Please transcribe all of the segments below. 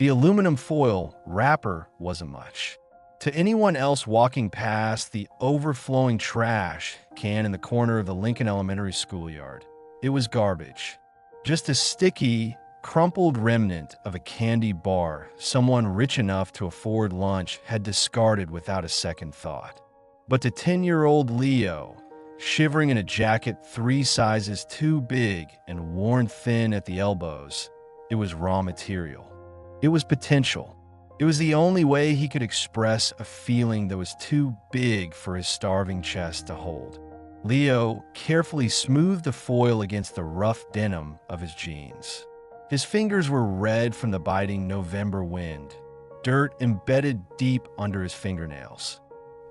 The aluminum foil wrapper wasn't much. To anyone else walking past the overflowing trash can in the corner of the Lincoln Elementary schoolyard, it was garbage. Just a sticky, crumpled remnant of a candy bar someone rich enough to afford lunch had discarded without a second thought. But to 10-year-old Leo, shivering in a jacket 3 sizes too big and worn thin at the elbows, it was raw material. It was potential. It was the only way he could express a feeling that was too big for his starving chest to hold. Leo carefully smoothed the foil against the rough denim of his jeans. His fingers were red from the biting November wind, dirt embedded deep under his fingernails.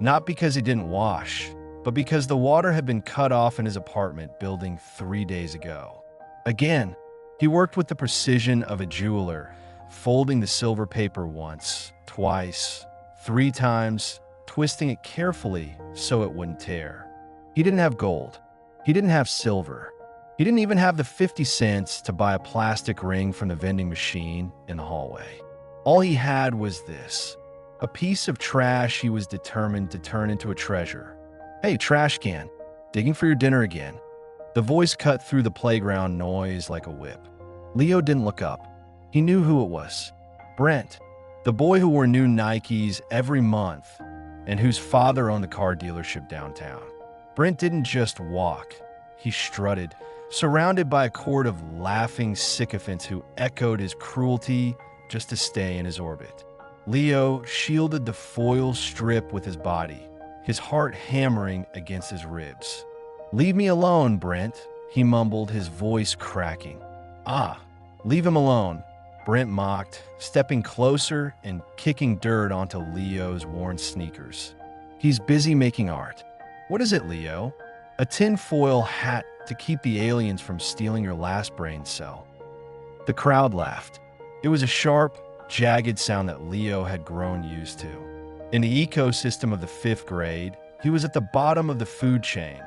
Not because he didn't wash, but because the water had been cut off in his apartment building 3 days ago. Again, he worked with the precision of a jeweler, folding the silver paper once, twice, 3 times, twisting it carefully so it wouldn't tear. He didn't have gold. He didn't have silver. He didn't even have the 50 cents to buy a plastic ring from the vending machine in the hallway. All he had was this, a piece of trash he was determined to turn into a treasure. "Hey, trash can, digging for your dinner again?" The voice cut through the playground noise like a whip. Leo didn't look up. He knew who it was. Brent, the boy who wore new Nikes every month and whose father owned the car dealership downtown. Brent didn't just walk. He strutted, surrounded by a court of laughing sycophants who echoed his cruelty just to stay in his orbit. Leo shielded the foil strip with his body, his heart hammering against his ribs. "Leave me alone, Brent," he mumbled, his voice cracking. "Ah, leave him alone," Brent mocked, stepping closer and kicking dirt onto Leo's worn sneakers. "He's busy making art." "What is it, Leo?" "A tinfoil hat to keep the aliens from stealing your last brain cell." The crowd laughed. It was a sharp, jagged sound that Leo had grown used to. In the ecosystem of the 5th grade, he was at the bottom of the food chain.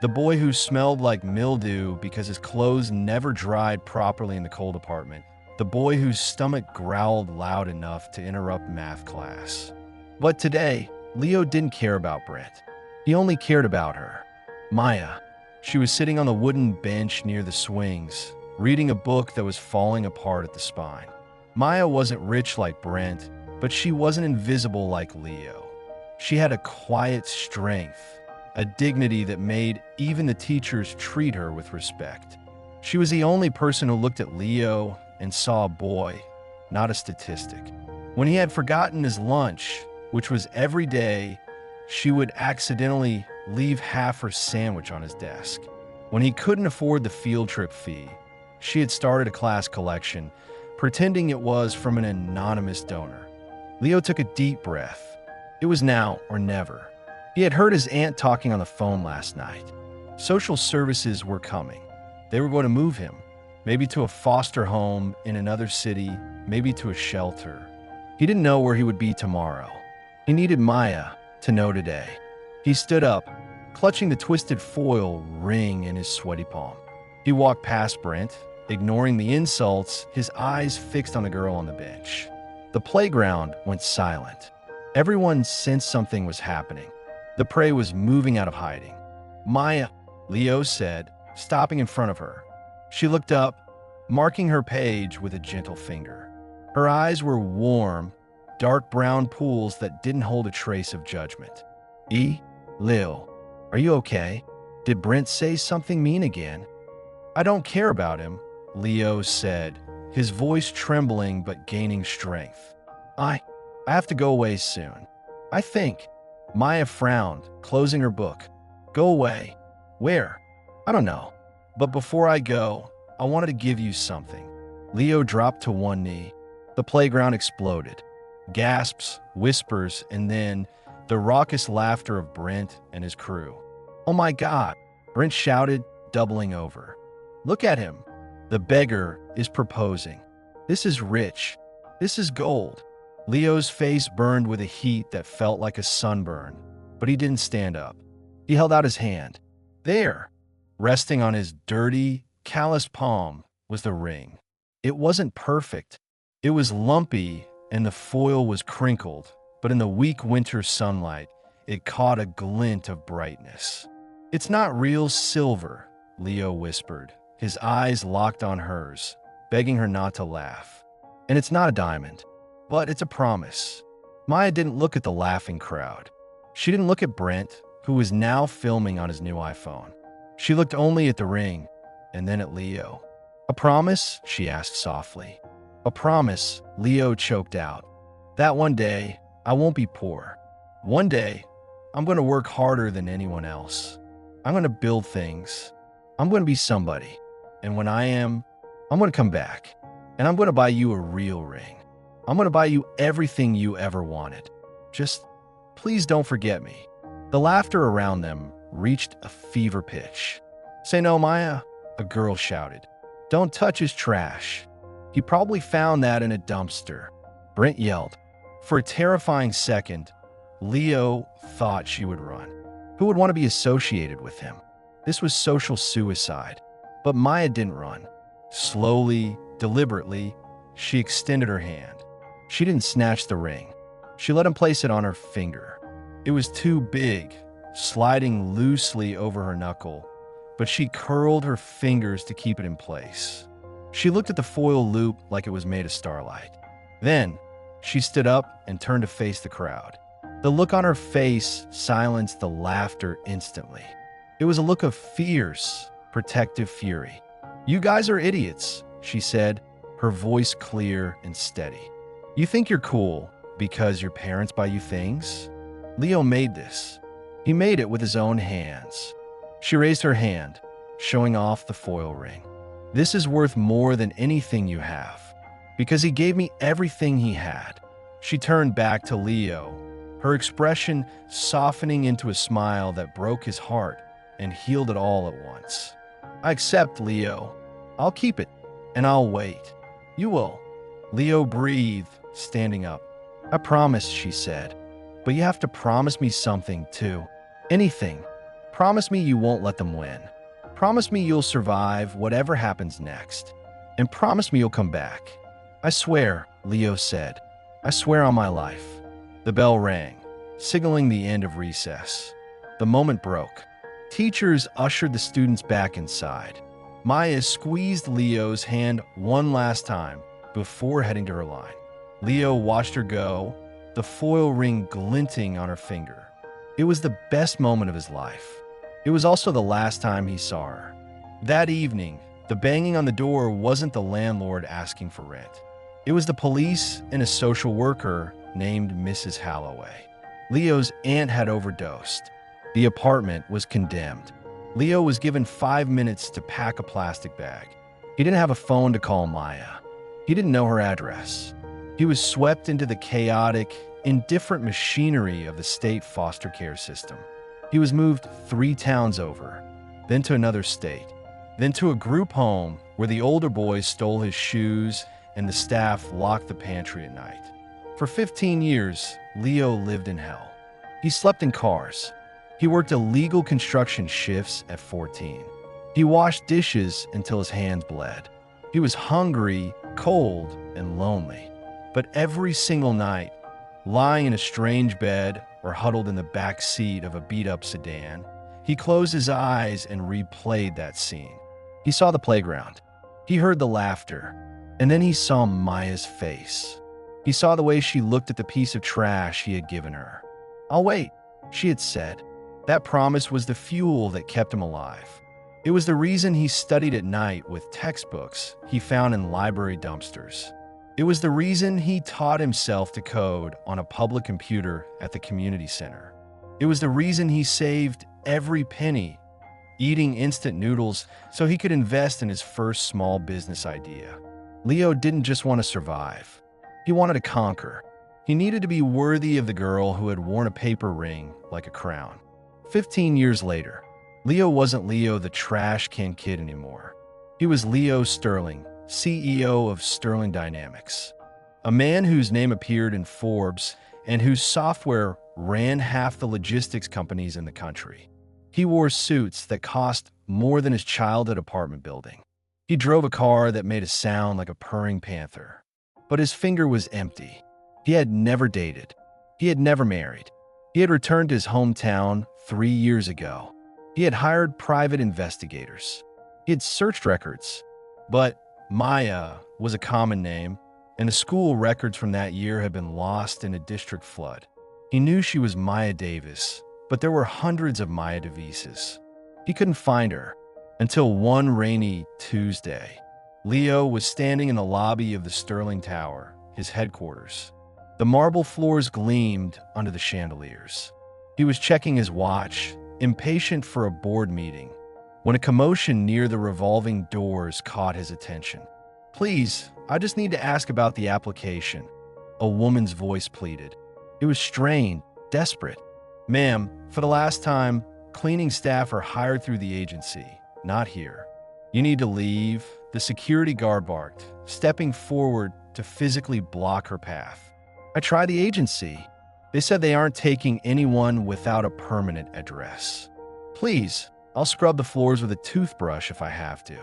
The boy who smelled like mildew because his clothes never dried properly in the cold apartment. The boy whose stomach growled loud enough to interrupt math class. But today, Leo didn't care about Brent. He only cared about her. Maya. She was sitting on the wooden bench near the swings, reading a book that was falling apart at the spine. Maya wasn't rich like Brent, but she wasn't invisible like Leo. She had a quiet strength, a dignity that made even the teachers treat her with respect. She was the only person who looked at Leo and saw a boy, not a statistic. When he had forgotten his lunch, which was every day, she would accidentally leave half her sandwich on his desk. When he couldn't afford the field trip fee, she had started a class collection, pretending it was from an anonymous donor. Leo took a deep breath. It was now or never. He had heard his aunt talking on the phone last night. Social services were coming. They were going to move him, maybe to a foster home in another city, maybe to a shelter. He didn't know where he would be tomorrow. He needed Maya to know today. He stood up, clutching the twisted foil ring in his sweaty palm. He walked past Brent, ignoring the insults, his eyes fixed on the girl on the bench. The playground went silent. Everyone sensed something was happening. The prey was moving out of hiding. "Maya," Leo said, stopping in front of her. She looked up, marking her page with a gentle finger. Her eyes were warm, dark brown pools that didn't hold a trace of judgment. Lil, are you okay? Did Brent say something mean again?" "I don't care about him," Leo said, his voice trembling but gaining strength. I have to go away soon. I think." Maya frowned, closing her book. "Go away? Where?" "I don't know. But before I go, I wanted to give you something." Leo dropped to one knee. The playground exploded. Gasps, whispers, and then the raucous laughter of Brent and his crew. "Oh my God," Brent shouted, doubling over. "Look at him. The beggar is proposing. This is rich. This is gold." Leo's face burned with a heat that felt like a sunburn, but he didn't stand up. He held out his hand. There, resting on his dirty, calloused palm, was the ring. It wasn't perfect, It was lumpy and the foil was crinkled, but in the weak winter sunlight, it caught a glint of brightness. "It's not real silver," Leo whispered, his eyes locked on hers, begging her not to laugh. "And it's not a diamond, but it's a promise." Maya didn't look at the laughing crowd. She didn't look at Brent, who was now filming on his new iPhone. She looked only at the ring, and then at Leo. "A promise?" she asked softly. "A promise," Leo choked out. "That one day, I won't be poor. One day, I'm going to work harder than anyone else. I'm going to build things. I'm going to be somebody. And when I am, I'm going to come back. And I'm going to buy you a real ring. I'm going to buy you everything you ever wanted. Just, please don't forget me." The laughter around them reached a fever pitch. "Say no, Maya," a girl shouted. "Don't touch his trash. He probably found that in a dumpster," Brent yelled. For a terrifying second, Leo thought she would run. Who would want to be associated with him? This was social suicide. But Maya didn't run. Slowly, deliberately, she extended her hand. She didn't snatch the ring. She let him place it on her finger. It was too big, sliding loosely over her knuckle, but she curled her fingers to keep it in place. She looked at the foil loop like it was made of starlight. Then, she stood up and turned to face the crowd. The look on her face silenced the laughter instantly. It was a look of fierce, protective fury. "You guys are idiots," she said, her voice clear and steady. "You think you're cool because your parents buy you things? Leo made this. He made it with his own hands." She raised her hand, showing off the foil ring. "This is worth more than anything you have, because he gave me everything he had." She turned back to Leo, her expression softening into a smile that broke his heart and healed it all at once. "I accept, Leo. I'll keep it, and I'll wait." "You will." Leo breathed, standing up. "I promise," she said. "But you have to promise me something, too. Anything. Promise me you won't let them win. Promise me you'll survive whatever happens next. And promise me you'll come back." "I swear," Leo said. "I swear on my life." The bell rang, signaling the end of recess. The moment broke. Teachers ushered the students back inside. Maya squeezed Leo's hand one last time before heading to her line. Leo watched her go, the foil ring glinting on her finger. It was the best moment of his life. It was also the last time he saw her. That evening, the banging on the door wasn't the landlord asking for rent. It was the police and a social worker named Mrs. Halloway. Leo's aunt had overdosed. The apartment was condemned. Leo was given 5 minutes to pack a plastic bag. He didn't have a phone to call Maya. He didn't know her address. He was swept into the chaotic, indifferent machinery of the state foster care system. He was moved 3 towns over, then to another state, then to a group home where the older boys stole his shoes and the staff locked the pantry at night. For 15 years, Leo lived in hell. He slept in cars. He worked illegal construction shifts at 14. He washed dishes until his hands bled. He was hungry, cold, and lonely. But every single night, lying in a strange bed or huddled in the back seat of a beat-up sedan, he closed his eyes and replayed that scene. He saw the playground. He heard the laughter. And then he saw Maya's face. He saw the way she looked at the piece of trash he had given her. "I'll wait," she had said. That promise was the fuel that kept him alive. It was the reason he studied at night with textbooks he found in library dumpsters. It was the reason he taught himself to code on a public computer at the community center. It was the reason he saved every penny, eating instant noodles so he could invest in his first small business idea. Leo didn't just want to survive. He wanted to conquer. He needed to be worthy of the girl who had worn a paper ring like a crown. 15 years later, Leo wasn't Leo the trash can kid anymore. He was Leo Sterling, CEO of Sterling Dynamics, a man whose name appeared in Forbes and whose software ran half the logistics companies in the country. He wore suits that cost more than his childhood apartment building. He drove a car that made a sound like a purring panther. but his finger was empty. He had never dated. He had never married. He had returned to his hometown 3 years ago. He had hired private investigators. He had searched records. But Maya was a common name, and the school records from that year had been lost in a district flood. He knew she was Maya Davis, but there were hundreds of Maya Davises. He couldn't find her until one rainy Tuesday. Leo was standing in the lobby of the Sterling Tower, his headquarters. The marble floors gleamed under the chandeliers. He was checking his watch, impatient for a board meeting, when a commotion near the revolving doors caught his attention. "Please, I just need to ask about the application," a woman's voice pleaded. It was strained, desperate. "Ma'am, for the last time, cleaning staff are hired through the agency, not here. You need to leave," the security guard barked, stepping forward to physically block her path. "I tried the agency. They said they aren't taking anyone without a permanent address. Please, I'll scrub the floors with a toothbrush if I have to.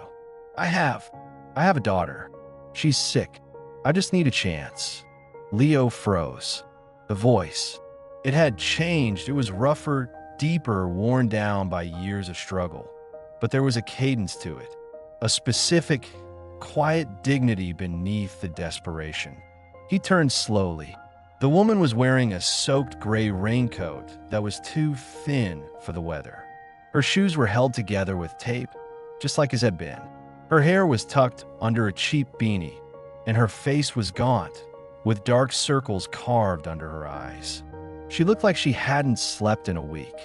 I have a daughter. She's sick. I just need a chance." Leo froze. The voice. It had changed. It was rougher, deeper, worn down by years of struggle. But there was a cadence to it, a specific, quiet dignity beneath the desperation. He turned slowly. The woman was wearing a soaked gray raincoat that was too thin for the weather. Her shoes were held together with tape, just like his had been. Her hair was tucked under a cheap beanie, and her face was gaunt, with dark circles carved under her eyes. She looked like she hadn't slept in a week.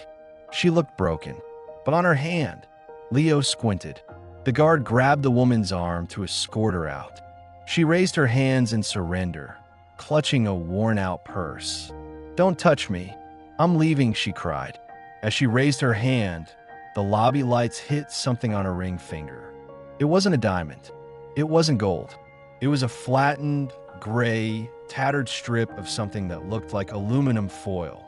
She looked broken, but on her hand, Leo squinted. The guard grabbed the woman's arm to escort her out. She raised her hands in surrender, clutching a worn-out purse. "Don't touch me. I'm leaving," she cried. As she raised her hand, the lobby lights hit something on her ring finger. It wasn't a diamond. It wasn't gold. It was a flattened, gray, tattered strip of something that looked like aluminum foil.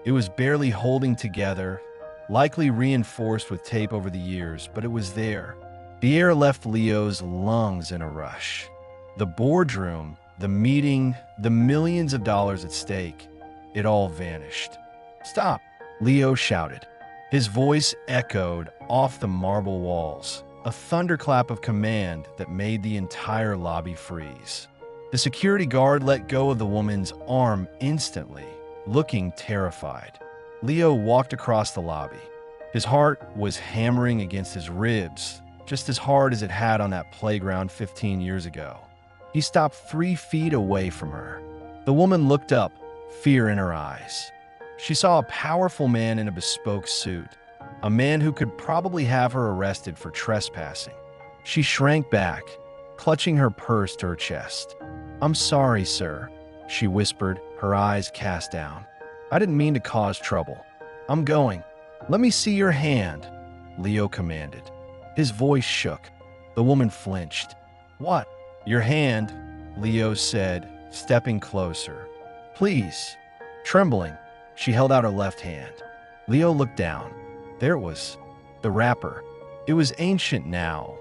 It was barely holding together, likely reinforced with tape over the years, but it was there. The air left Leo's lungs in a rush. The boardroom, the meeting, the millions of dollars at stake, it all vanished. "Stop!" Leo shouted. His voice echoed off the marble walls, a thunderclap of command that made the entire lobby freeze. The security guard let go of the woman's arm instantly, looking terrified. Leo walked across the lobby. His heart was hammering against his ribs, just as hard as it had on that playground 15 years ago. He stopped 3 feet away from her. The woman looked up, fear in her eyes. She saw a powerful man in a bespoke suit, a man who could probably have her arrested for trespassing. She shrank back, clutching her purse to her chest. "I'm sorry, sir," she whispered, her eyes cast down. "I didn't mean to cause trouble. I'm going." "Let me see your hand," Leo commanded. His voice shook. The woman flinched. "What?" "Your hand," Leo said, stepping closer. "Please." Trembling, she held out her left hand. Leo looked down. There it was, the wrapper. It was ancient now.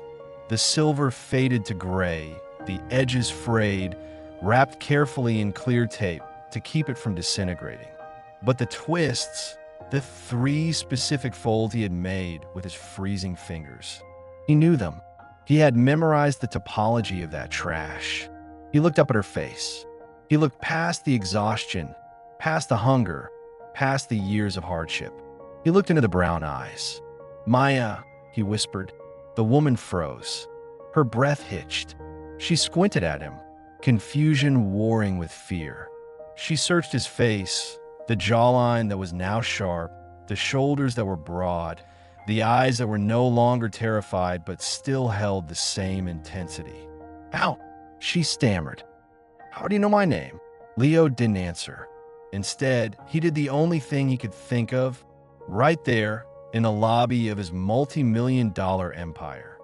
The silver faded to gray, the edges frayed, wrapped carefully in clear tape to keep it from disintegrating. But the twists, the 3 specific folds he had made with his freezing fingers. He knew them. He had memorized the topology of that trash. He looked up at her face. He looked past the exhaustion, past the hunger, past the years of hardship. He looked into the brown eyes. "Maya," he whispered. The woman froze. Her breath hitched. She squinted at him, confusion warring with fear. She searched his face, the jawline that was now sharp, the shoulders that were broad, the eyes that were no longer terrified but still held the same intensity. "How?" she stammered. "How do you know my name?" Leo didn't answer. Instead, he did the only thing he could think of, right there in the lobby of his multi-million-dollar empire.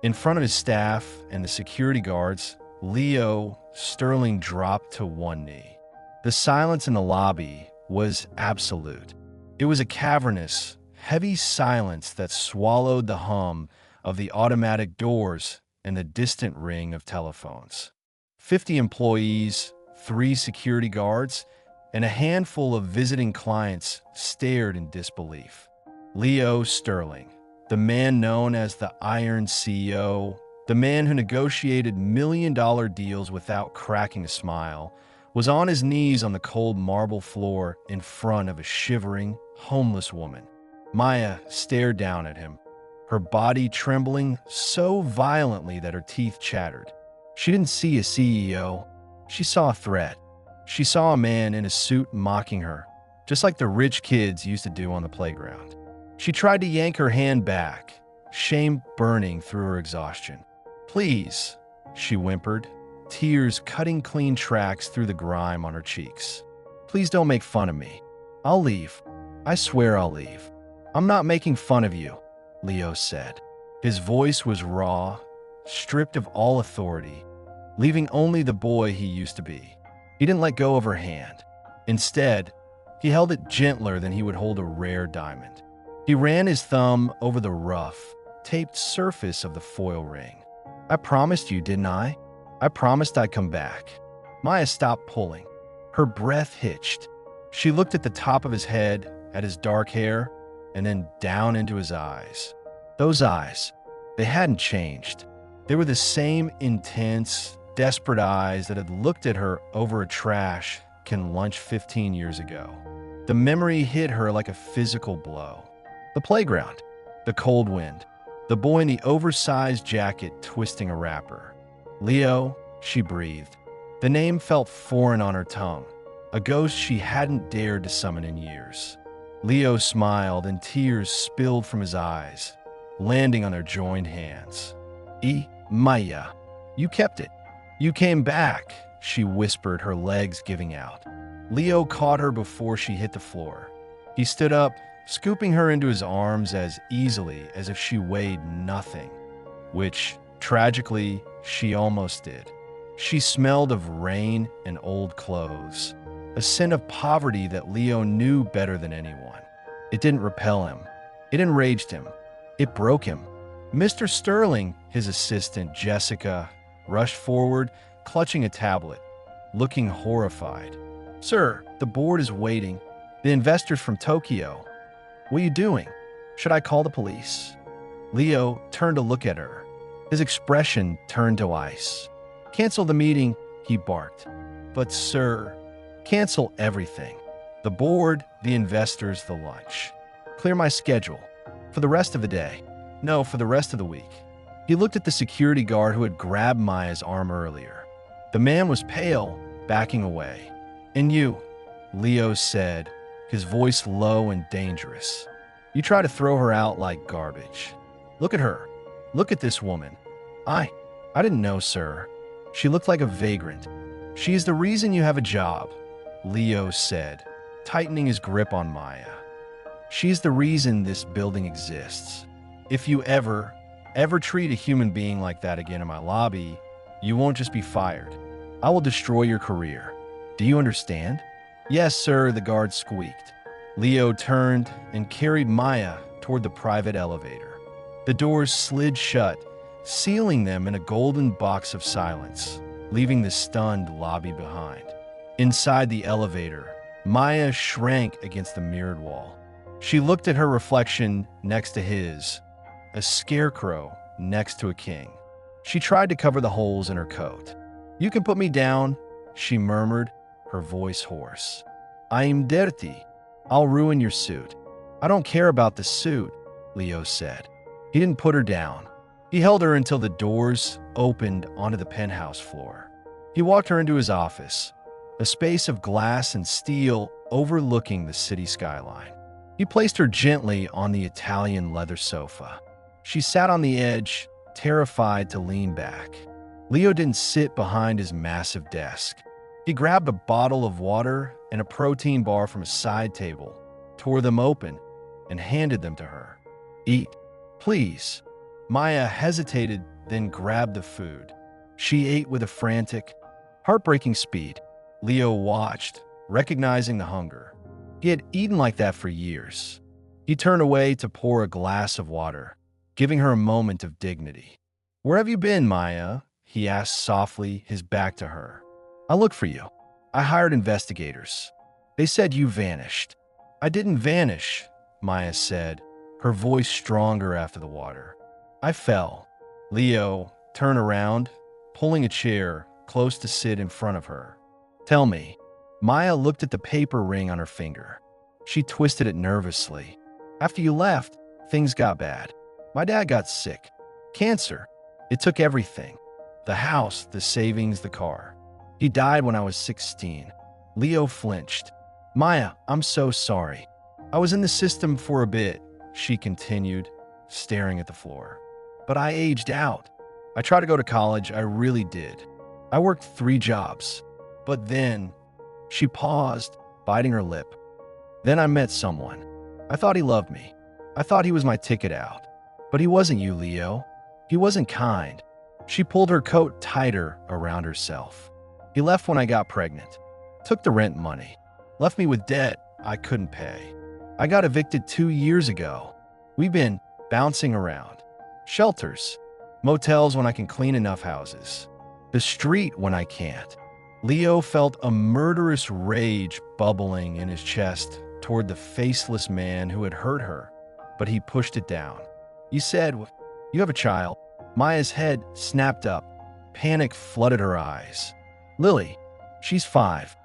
In front of his staff and the security guards, Leo Sterling dropped to one knee. The silence in the lobby was absolute. It was a cavernous, heavy silence that swallowed the hum of the automatic doors and the distant ring of telephones. 50 employees, 3 security guards, and a handful of visiting clients stared in disbelief. Leo Sterling, the man known as the Iron CEO, the man who negotiated million-dollar deals without cracking a smile, was on his knees on the cold marble floor in front of a shivering, homeless woman. Maya stared down at him, her body trembling so violently that her teeth chattered. She didn't see a CEO. She saw a threat. She saw a man in a suit mocking her, just like the rich kids used to do on the playground. She tried to yank her hand back, shame burning through her exhaustion. "Please," she whimpered, tears cutting clean tracks through the grime on her cheeks. "Please don't make fun of me. I'll leave. I swear I'll leave." "I'm not making fun of you," Leo said. His voice was raw, stripped of all authority, leaving only the boy he used to be. He didn't let go of her hand. Instead, he held it gentler than he would hold a rare diamond. He ran his thumb over the rough, taped surface of the foil ring. "I promised you, didn't I? I promised I'd come back." Maya stopped pulling. Her breath hitched. She looked at the top of his head, at his dark hair, and then down into his eyes. Those eyes, they hadn't changed. They were the same intense, desperate eyes that had looked at her over a trash can lunch 15 years ago. The memory hit her like a physical blow. The playground, the cold wind, the boy in the oversized jacket twisting a wrapper. "Leo," she breathed. The name felt foreign on her tongue, a ghost she hadn't dared to summon in years. Leo smiled and tears spilled from his eyes, landing on their joined hands. Maya, you kept it. You came back," she whispered, her legs giving out. Leo caught her before she hit the floor. He stood up, scooping her into his arms as easily as if she weighed nothing, which, tragically, she almost did. She smelled of rain and old clothes, a scent of poverty that Leo knew better than anyone. It didn't repel him. It enraged him. It broke him. "Mr. Sterling," his assistant, Jessica, rushed forward, clutching a tablet, looking horrified. "Sir, the board is waiting. The investors from Tokyo. What are you doing? Should I call the police?" Leo turned to look at her. His expression turned to ice. "Cancel the meeting," he barked. "But sir," "Cancel everything. The board, the investors, the lunch. Clear my schedule. For the rest of the day. No, for the rest of the week." He looked at the security guard who had grabbed Maya's arm earlier. The man was pale, backing away. "And you," Leo said, his voice low and dangerous. "You try to throw her out like garbage. Look at her. Look at this woman. I didn't know, sir. She looked like a vagrant. She is the reason you have a job," Leo said, tightening his grip on Maya. "She's the reason this building exists. If you ever treat a human being like that again in my lobby, you won't just be fired. I will destroy your career. Do you understand?" "Yes, sir," the guard squeaked. Leo turned and carried Maya toward the private elevator. The doors slid shut, sealing them in a golden box of silence, leaving the stunned lobby behind. Inside the elevator, Maya shrank against the mirrored wall. She looked at her reflection next to his, a scarecrow next to a king. She tried to cover the holes in her coat. "You can put me down," she murmured, her voice hoarse. "I'm dirty. I'll ruin your suit." "I don't care about the suit," Leo said. He didn't put her down. He held her until the doors opened onto the penthouse floor. He walked her into his office, a space of glass and steel overlooking the city skyline. He placed her gently on the Italian leather sofa. She sat on the edge, terrified to lean back. Leo didn't sit behind his massive desk. He grabbed a bottle of water and a protein bar from a side table, tore them open, and handed them to her. "Eat, please." Maya hesitated, then grabbed the food. She ate with a frantic, heartbreaking speed. Leo watched, recognizing the hunger. He had eaten like that for years. He turned away to pour a glass of water, giving her a moment of dignity. "Where have you been, Maya?" he asked softly, his back to her. I looked for you. I hired investigators. They said you vanished. I didn't vanish, Maya said, her voice stronger after the water. I fell. Leo turned around, pulling a chair close to sit in front of her. Tell me. Maya looked at the paper ring on her finger. She twisted it nervously. After you left, things got bad. My dad got sick. Cancer. It took everything. The house, the savings, the car. He died when I was 16. Leo flinched. Maya, I'm so sorry. I was in the system for a bit, she continued, staring at the floor. But I aged out. I tried to go to college, I really did. I worked 3 jobs. But then, she paused, biting her lip. Then I met someone. I thought he loved me. I thought he was my ticket out. But he wasn't you, Leo. He wasn't kind. She pulled her coat tighter around herself. He left when I got pregnant. Took the rent money. Left me with debt I couldn't pay. I got evicted 2 years ago. We've been bouncing around. Shelters. Motels when I can clean enough houses. The street when I can't. Leo felt a murderous rage bubbling in his chest toward the faceless man who had hurt her, but he pushed it down. You said, you have a child. Maya's head snapped up. Panic flooded her eyes. Lily, she's 5.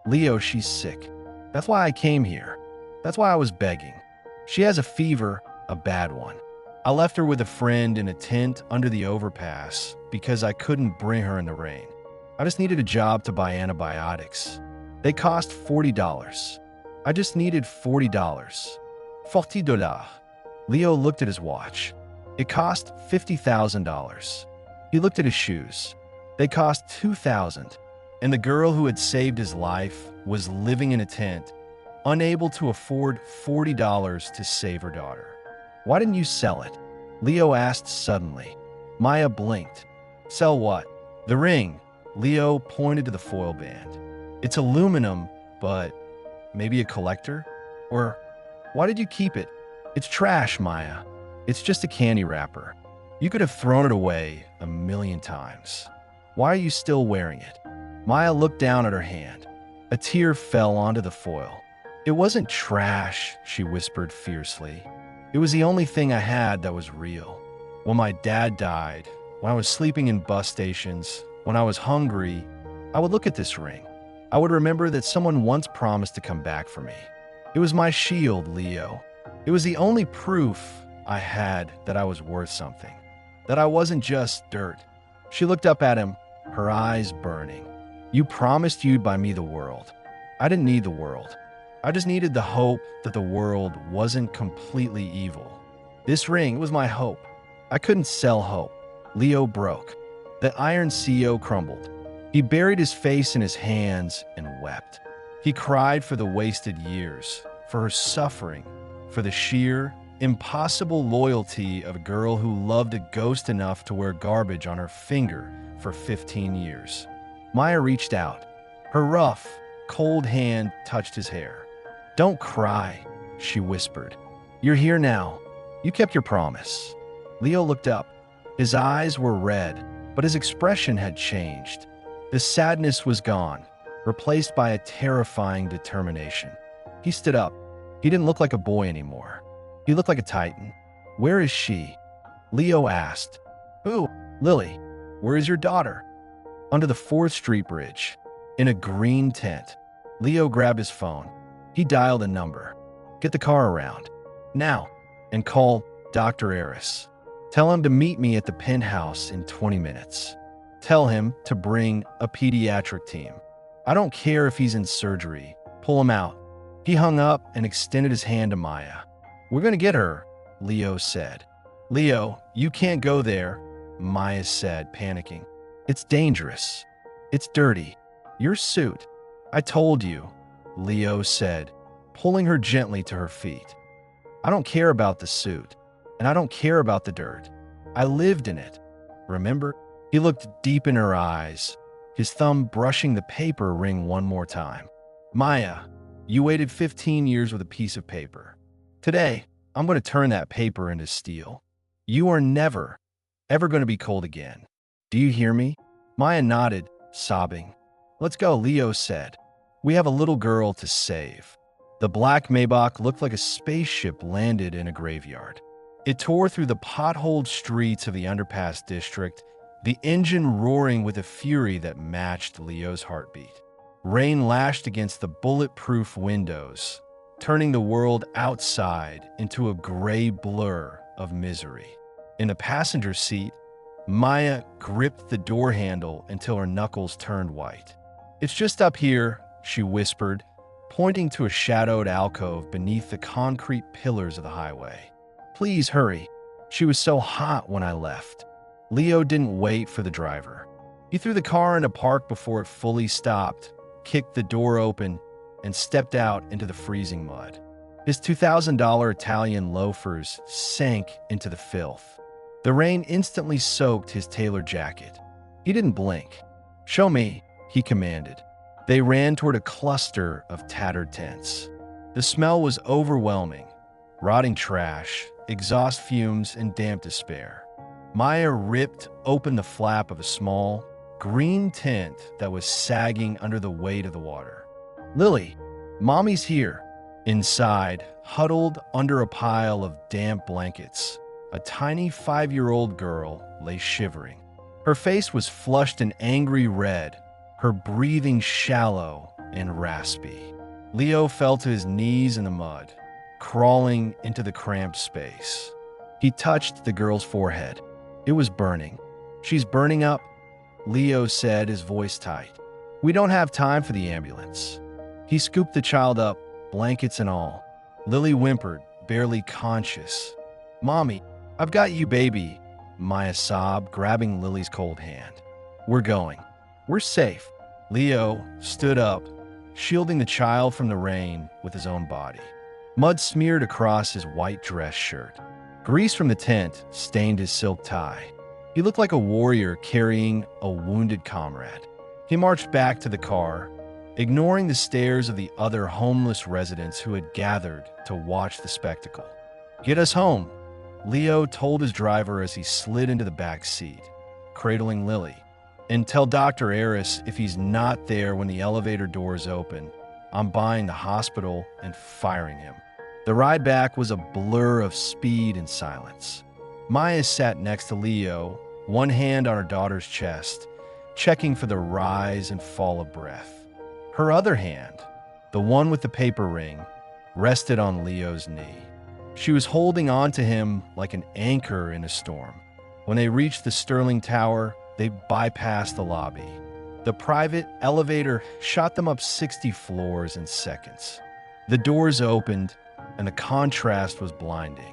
Leo, she's sick. That's why I came here. That's why I was begging. She has a fever, a bad one. I left her with a friend in a tent under the overpass because I couldn't bring her in the rain. I just needed a job to buy antibiotics. They cost $40. I just needed $40. $40. Leo looked at his watch. It cost $50,000. He looked at his shoes. They cost $2,000. And the girl who had saved his life was living in a tent, unable to afford $40 to save her daughter. Why didn't you sell it? Leo asked suddenly. Maya blinked. Sell what? The ring. Leo pointed to the foil band. It's aluminum, but maybe a collector? Or why did you keep it? It's trash, Maya. It's just a candy wrapper. You could have thrown it away 1,000,000 times. Why are you still wearing it? Maya looked down at her hand. A tear fell onto the foil. It wasn't trash, she whispered fiercely. It was the only thing I had that was real. When my dad died, when I was sleeping in bus stations, when I was hungry, I would look at this ring. I would remember that someone once promised to come back for me. It was my shield, Leo. It was the only proof I had that I was worth something, that I wasn't just dirt. She looked up at him, her eyes burning. You promised you'd buy me the world. I didn't need the world. I just needed the hope that the world wasn't completely evil. This ring was my hope. I couldn't sell hope. Leo broke. The iron CEO crumbled. He buried his face in his hands and wept. He cried for the wasted years, for her suffering, for the sheer, impossible loyalty of a girl who loved a ghost enough to wear garbage on her finger for 15 years. Maya reached out. Her rough, cold hand touched his hair. Don't cry, she whispered. You're here now. You kept your promise. Leo looked up. His eyes were red, but his expression had changed. The sadness was gone, replaced by a terrifying determination. He stood up. He didn't look like a boy anymore. He looked like a titan. Where is she? Leo asked. Who? Lily. Where is your daughter? Under the 4th Street Bridge, in a green tent. Leo grabbed his phone. He dialed a number. Get the car around. Now. And call Dr. Eris. Tell him to meet me at the penthouse in 20 minutes. Tell him to bring a pediatric team. I don't care if he's in surgery. Pull him out. He hung up and extended his hand to Maya. We're going to get her, Leo said. Leo, you can't go there, Maya said, panicking. It's dangerous. It's dirty. Your suit. I told you, Leo said, pulling her gently to her feet. I don't care about the suit, and I don't care about the dirt. I lived in it. Remember? He looked deep in her eyes, his thumb brushing the paper ring one more time. Maya, you waited 15 years with a piece of paper. Today, I'm going to turn that paper into steel. You are never, ever going to be cold again. Do you hear me? Maya nodded, sobbing. Let's go, Leo said. We have a little girl to save. The black Maybach looked like a spaceship landed in a graveyard. It tore through the potholed streets of the underpass district, the engine roaring with a fury that matched Leo's heartbeat. Rain lashed against the bulletproof windows, turning the world outside into a gray blur of misery. In the passenger seat, Maya gripped the door handle until her knuckles turned white. It's just up here, she whispered, pointing to a shadowed alcove beneath the concrete pillars of the highway. Please hurry. She was so hot when I left. Leo didn't wait for the driver. He threw the car into park before it fully stopped, kicked the door open, and stepped out into the freezing mud. His $2,000 Italian loafers sank into the filth. The rain instantly soaked his tailored jacket. He didn't blink. Show me, he commanded. They ran toward a cluster of tattered tents. The smell was overwhelming. Rotting trash, exhaust fumes, and damp despair. Maya ripped open the flap of a small, green tent that was sagging under the weight of the water. Lily, Mommy's here. Inside, huddled under a pile of damp blankets, a tiny 5-year-old girl lay shivering. Her face was flushed an angry red, her breathing shallow and raspy. Leo fell to his knees in the mud, crawling into the cramped space. He touched the girl's forehead. It was burning. She's burning up, Leo said, his voice tight. We don't have time for the ambulance. He scooped the child up, blankets and all. Lily whimpered, barely conscious. Mommy, I've got you, baby, Maya sobbed, grabbing Lily's cold hand. We're going. We're safe. Leo stood up, shielding the child from the rain with his own body. Mud smeared across his white dress shirt. Grease from the tent stained his silk tie. He looked like a warrior carrying a wounded comrade. He marched back to the car, ignoring the stares of the other homeless residents who had gathered to watch the spectacle. Get us home, Leo told his driver as he slid into the back seat, cradling Lily. And tell Dr. Aris if he's not there when the elevator doors open, I'm buying the hospital and firing him. The ride back was a blur of speed and silence. Maya sat next to Leo, one hand on her daughter's chest, checking for the rise and fall of breath. Her other hand, the one with the paper ring, rested on Leo's knee. She was holding on to him like an anchor in a storm. When they reached the Sterling Tower, they bypassed the lobby. The private elevator shot them up 60 floors in seconds. The doors opened, and the contrast was blinding.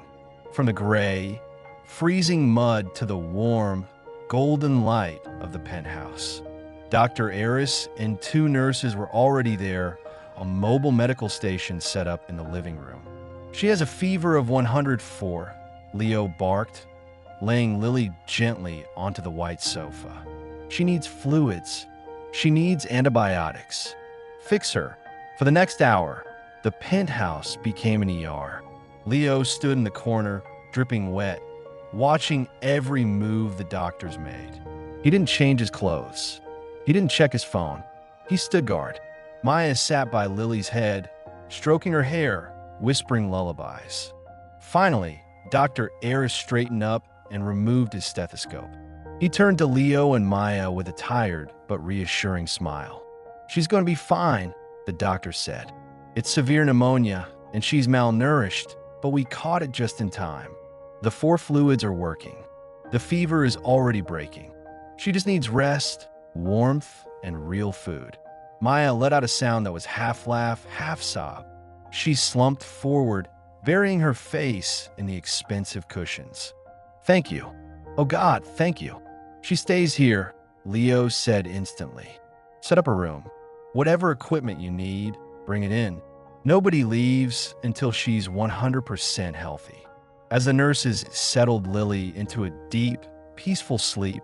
From the gray, freezing mud to the warm, golden light of the penthouse. Dr. Aris and 2 nurses were already there, a mobile medical station set up in the living room. She has a fever of 104, Leo barked, laying Lily gently onto the white sofa. She needs fluids. She needs antibiotics. Fix her. For the next hour, the penthouse became an ER. Leo stood in the corner, dripping wet, watching every move the doctors made. He didn't change his clothes. He didn't check his phone. He stood guard. Maya sat by Lily's head, stroking her hair, whispering lullabies. Finally, Dr. Aris straightened up and removed his stethoscope. He turned to Leo and Maya with a tired but reassuring smile. She's going to be fine, the doctor said. It's severe pneumonia, and she's malnourished, but we caught it just in time. The 4 fluids are working. The fever is already breaking. She just needs rest, warmth, and real food. Maya let out a sound that was half laugh, half sob. She slumped forward, burying her face in the expensive cushions. Thank you. Oh God, thank you. She stays here, Leo said instantly. Set up a room. Whatever equipment you need, bring it in. Nobody leaves until she's 100% healthy. As the nurses settled Lily into a deep, peaceful sleep,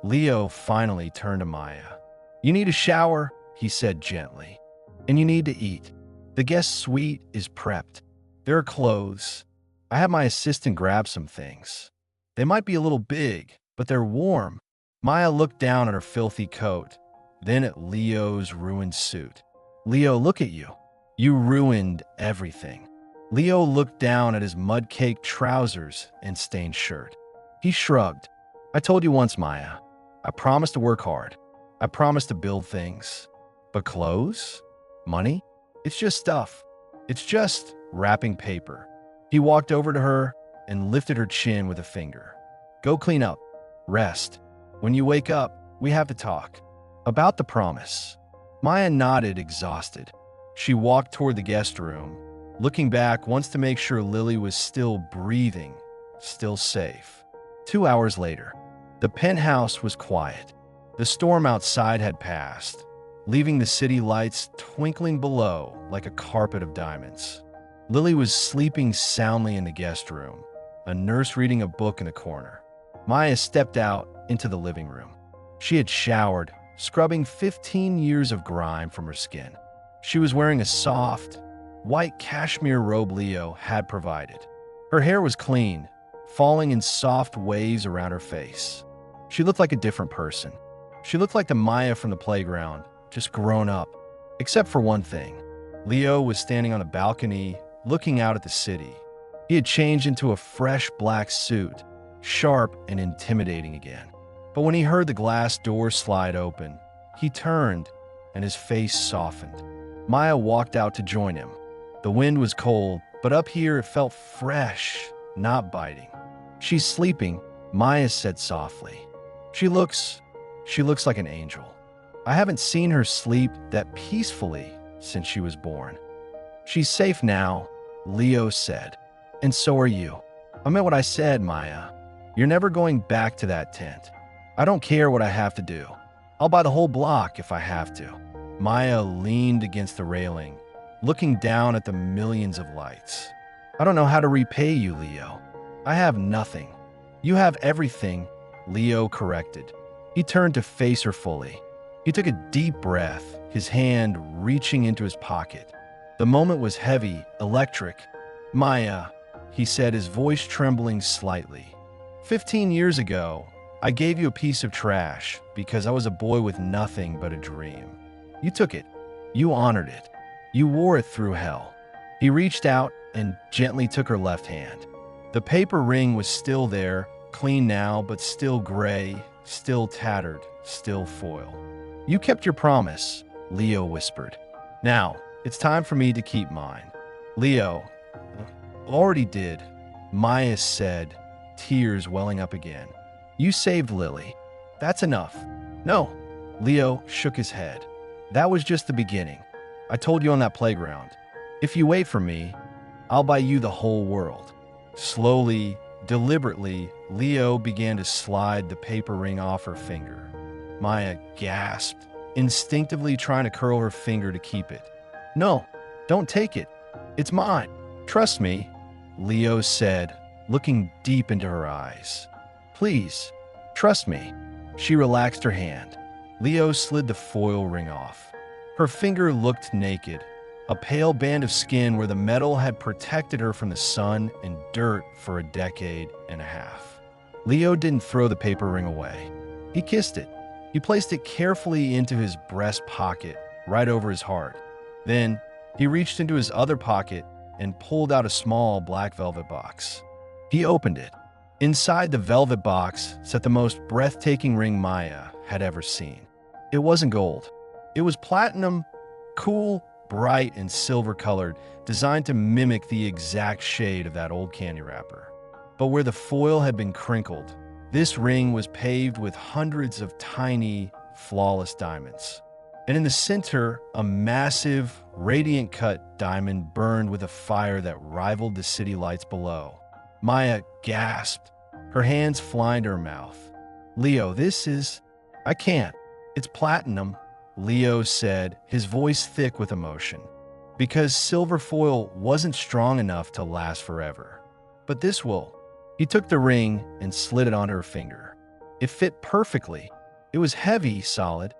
Leo finally turned to Maya. You need a shower, he said gently. And you need to eat. The guest suite is prepped. There are clothes. I had my assistant grab some things. They might be a little big, but they're warm. Maya looked down at her filthy coat, then at Leo's ruined suit. Leo, look at you. You ruined everything. Leo looked down at his mud-caked trousers and stained shirt. He shrugged. I told you once, Maya. I promised to work hard. I promised to build things. But clothes? Money? It's just stuff. It's just wrapping paper. He walked over to her and lifted her chin with a finger. Go clean up. Rest. When you wake up, we have to talk. About the promise. Maya nodded, exhausted. She walked toward the guest room, looking back once to make sure Lily was still breathing, still safe. 2 hours later, the penthouse was quiet. The storm outside had passed, leaving the city lights twinkling below like a carpet of diamonds. Lily was sleeping soundly in the guest room, a nurse reading a book in the corner. Maya stepped out into the living room. She had showered, scrubbing 15 years of grime from her skin. She was wearing a soft, white cashmere robe Leo had provided. Her hair was clean, falling in soft waves around her face. She looked like a different person. She looked like the Maya from the playground, just grown up. Except for one thing. Leo was standing on a balcony, looking out at the city. He had changed into a fresh black suit, sharp and intimidating again. But when he heard the glass door slide open, he turned and his face softened. Maya walked out to join him. The wind was cold, but up here it felt fresh, not biting. She's sleeping, Maya said softly. She looks like an angel. I haven't seen her sleep that peacefully since she was born. She's safe now, Leo said. And so are you. I meant what I said, Maya. You're never going back to that tent. I don't care what I have to do. I'll buy the whole block if I have to. Maya leaned against the railing, looking down at the millions of lights. I don't know how to repay you, Leo. I have nothing. You have everything, Leo corrected. He turned to face her fully. He took a deep breath, his hand reaching into his pocket. The moment was heavy, electric. Maya, he said, his voice trembling slightly. 15 years ago, I gave you a piece of trash because I was a boy with nothing but a dream. You took it. You honored it. You wore it through hell. He reached out and gently took her left hand. The paper ring was still there, clean now, but still gray, still tattered, still foil. You kept your promise, Leo whispered. Now, it's time for me to keep mine. Leo, already did, Maya said, tears welling up again. You saved Lily. That's enough. No, Leo shook his head. That was just the beginning. I told you on that playground. If you wait for me, I'll buy you the whole world. Slowly, deliberately, Leo began to slide the paper ring off her finger. Maya gasped, instinctively trying to curl her finger to keep it. No, don't take it. It's mine. Trust me, Leo said, looking deep into her eyes. Please, trust me. She relaxed her hand. Leo slid the foil ring off. Her finger looked naked, a pale band of skin where the metal had protected her from the sun and dirt for a decade and a half. Leo didn't throw the paper ring away. He kissed it. He placed it carefully into his breast pocket, right over his heart. Then, he reached into his other pocket and pulled out a small black velvet box. He opened it. Inside the velvet box sat the most breathtaking ring Maya had ever seen. It wasn't gold. It was platinum, cool, bright, and silver-colored, designed to mimic the exact shade of that old candy wrapper. But where the foil had been crinkled, this ring was paved with hundreds of tiny, flawless diamonds. And in the center, a massive, radiant-cut diamond burned with a fire that rivaled the city lights below. Maya gasped, her hands flying to her mouth. Leo, I can't. It's platinum, Leo said, his voice thick with emotion. Because silver foil wasn't strong enough to last forever. But this will. He took the ring and slid it onto her finger. It fit perfectly. It was heavy, solid,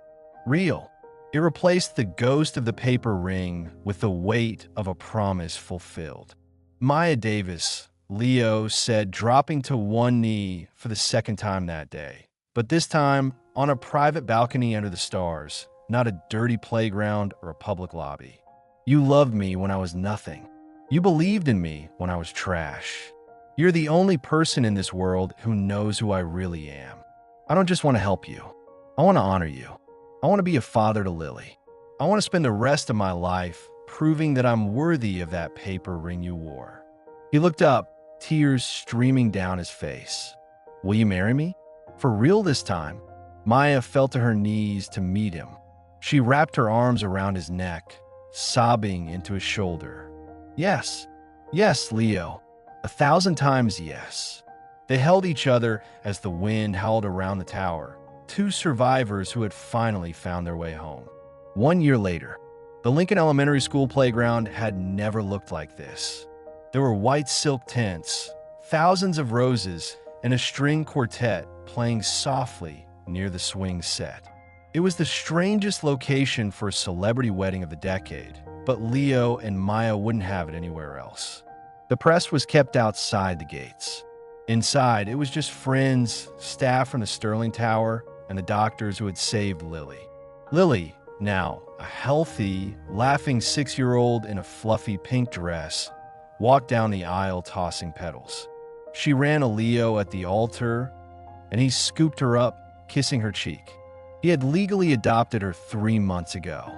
real. It replaced the ghost of the paper ring with the weight of a promise fulfilled. Maya Davis, Leo said, dropping to one knee for the second time that day. but this time on a private balcony under the stars, not a dirty playground or a public lobby. You loved me when I was nothing. You believed in me when I was trash. You're the only person in this world who knows who I really am. I don't just want to help you. I want to honor you. I want to be a father to Lily. I want to spend the rest of my life proving that I'm worthy of that paper ring you wore. He looked up, tears streaming down his face. Will you marry me? For real this time? Maya fell to her knees to meet him. She wrapped her arms around his neck, sobbing into his shoulder. Yes, yes, Leo. 1,000 times yes. They held each other as the wind howled around the tower, two survivors who had finally found their way home. 1 year later, the Lincoln Elementary School playground had never looked like this. There were white silk tents, thousands of roses, and a string quartet playing softly near the swing set. It was the strangest location for a celebrity wedding of the decade, but Leo and Maya wouldn't have it anywhere else. The press was kept outside the gates. Inside, it was just friends, staff from the Sterling Tower, and the doctors who had saved Lily. Lily, now a healthy, laughing 6-year-old in a fluffy pink dress, walked down the aisle tossing petals. She ran to Leo at the altar, and he scooped her up, kissing her cheek. He had legally adopted her 3 months ago.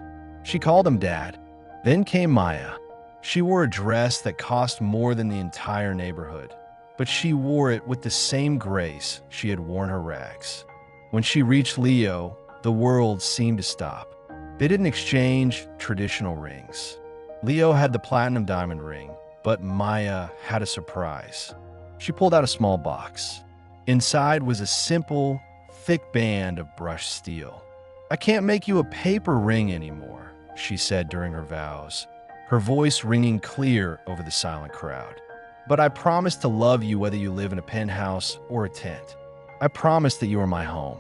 She called him Dad. Then came Maya. She wore a dress that cost more than the entire neighborhood, but she wore it with the same grace she had worn her rags. When she reached Leo, the world seemed to stop. They didn't exchange traditional rings. Leo had the platinum diamond ring, but Maya had a surprise. She pulled out a small box. Inside was a simple, thick band of brushed steel. I can't make you a paper ring anymore, she said during her vows, her voice ringing clear over the silent crowd. But I promise to love you whether you live in a penthouse or a tent. I promise that you are my home.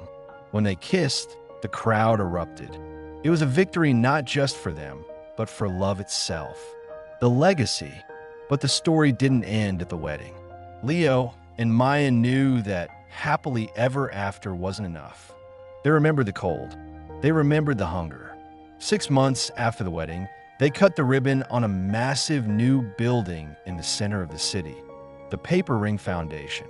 When they kissed, the crowd erupted. It was a victory not just for them, but for love itself. The legacy. But the story didn't end at the wedding. Leo and Maya knew that happily ever after wasn't enough. They remembered the cold. They remembered the hunger. 6 months after the wedding, they cut the ribbon on a massive new building in the center of the city, the Paper Ring Foundation.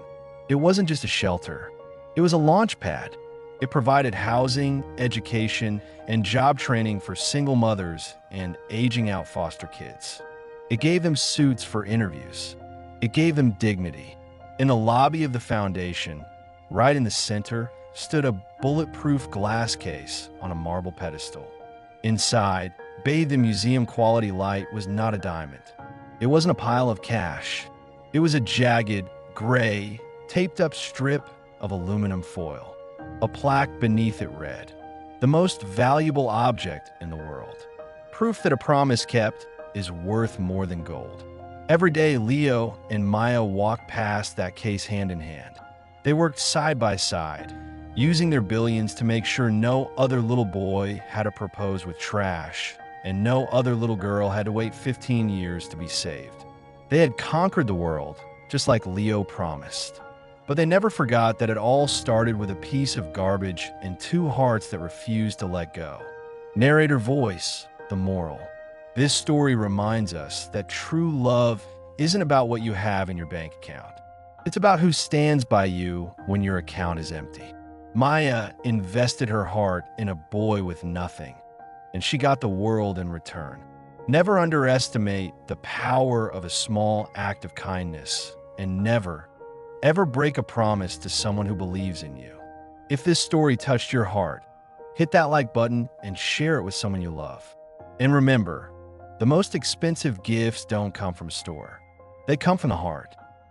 It wasn't just a shelter. It was a launch pad. It provided housing, education, and job training for single mothers and aging out foster kids. It gave them suits for interviews. It gave them dignity. In the lobby of the foundation, right in the center, stood a bulletproof glass case on a marble pedestal. Inside, bathed in museum-quality light, was not a diamond. It wasn't a pile of cash. It was a jagged, gray, taped-up strip of aluminum foil. A plaque beneath it read, "The most valuable object in the world. Proof that a promise kept is worth more than gold." Every day, Leo and Maya walked past that case hand in hand. They worked side by side, using their billions to make sure no other little boy had to propose with trash, and no other little girl had to wait 15 years to be saved. They had conquered the world, just like Leo promised. But they never forgot that it all started with a piece of garbage and 2 hearts that refused to let go. Narrator voice, the moral. This story reminds us that true love isn't about what you have in your bank account. It's about who stands by you when your account is empty. Maya invested her heart in a boy with nothing, and she got the world in return. Never underestimate the power of a small act of kindness, and never, ever break a promise to someone who believes in you. If this story touched your heart, hit that like button and share it with someone you love. And remember, the most expensive gifts don't come from a store. They come from the heart.